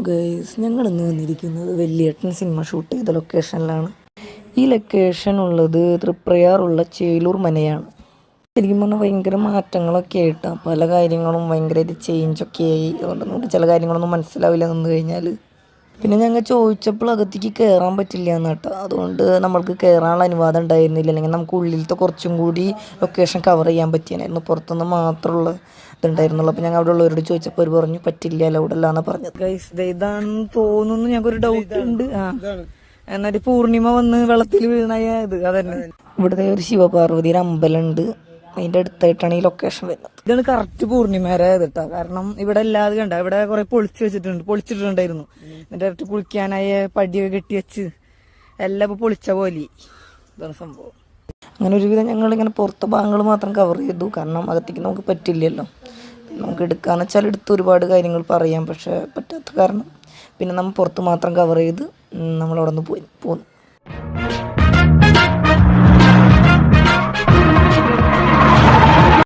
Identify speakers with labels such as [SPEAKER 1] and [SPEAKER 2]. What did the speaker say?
[SPEAKER 1] Guys, ഞങ്ങൾ ഇന്ന് വന്നിരിക്കുന്നത് വലിയേട്ടൻ സിനിമ ഷൂട്ട് ചെയ്ത ലൊക്കേഷനിലാണ്. ഈ ലൊക്കേഷൻ ഉള്ളത് തൃപ്രയാറുള്ള ചേലൂർ മനയാണ്. ശരിക്കും പറഞ്ഞാൽ ഭയങ്കര മാറ്റങ്ങളൊക്കെ ആയിട്ടാണ്, പല കാര്യങ്ങളും ഭയങ്കരമായിട്ട് ചേഞ്ചൊക്കെ ആയി. അതുകൊണ്ട് നമുക്ക് ചില കാര്യങ്ങളൊന്നും മനസ്സിലാവില്ല നിന്ന് കഴിഞ്ഞാൽ. പിന്നെ ഞങ്ങൾ ചോദിച്ചപ്പോൾ അകത്തേക്ക് കയറാൻ പറ്റില്ല എന്നാട്ടോ. അതുകൊണ്ട് നമ്മൾക്ക് കയറാനുള്ള അനുവാദം ഉണ്ടായിരുന്നില്ല. അല്ലെങ്കിൽ നമുക്ക് ഉള്ളിലത്തെ കുറച്ചും കൂടി ലൊക്കേഷൻ കവർ ചെയ്യാൻ പറ്റിയായിരുന്നു. പുറത്തുനിന്ന് മാത്രമുള്ള ഇതുണ്ടായിരുന്നുള്ളൂ. അപ്പോൾ ഞങ്ങൾ അവിടെ ഉള്ളവരോട് ചോദിച്ചപ്പോൾ അവർ പറഞ്ഞു പറ്റില്ല, അലൗഡ് അല്ല എന്നാണ് പറഞ്ഞത്. ഗൈസ്, ഇതാണെന്ന് തോന്നുന്നു. ഞങ്ങൾക്കൊരു ഡൗട്ട് ഉണ്ട്. എന്നിട്ട് പൂർണിമ വന്ന് വെള്ളത്തിൽ വീണായ ഇത് അതന്നെ. ഇവിടുത്തെ ഒരു ശിവപാർവതിയുടെ അമ്പലമുണ്ട്, അതിൻ്റെ അടുത്തായിട്ടാണ് ഈ ലൊക്കേഷൻ വരുന്നത്. ഇതാണ് കറക്റ്റ് പൂർണിമേരെ ഇതിട്ടാ. കാരണം ഇവിടെ എല്ലാതും കണ്ട, ഇവിടെ കുറെ പൊളിച്ചിട്ടുണ്ടായിരുന്നു. എന്നിട്ട് അടുത്ത് കുളിക്കാനായ പടിയൊക്കെ കെട്ടി വെച്ച് എല്ലാം ഇപ്പൊ പൊളിച്ച പോലെ. ഇതാണ് സംഭവം. അങ്ങനെ ഒരുവിധം ഞങ്ങളിങ്ങനെ പുറത്തെ ഭാഗങ്ങൾ മാത്രം കവർ ചെയ്തു. കാരണം അകത്തേക്ക് നമുക്ക് പറ്റില്ലല്ലോ. നമുക്ക് എടുക്കാന്ന് വെച്ചാൽ എടുത്ത് ഒരുപാട് കാര്യങ്ങൾ പറയാം, പക്ഷെ പറ്റാത്ത കാരണം പിന്നെ നമ്മൾ പുറത്ത് മാത്രം കവർ ചെയ്ത് നമ്മളവിടെ നിന്ന് പോന്നു.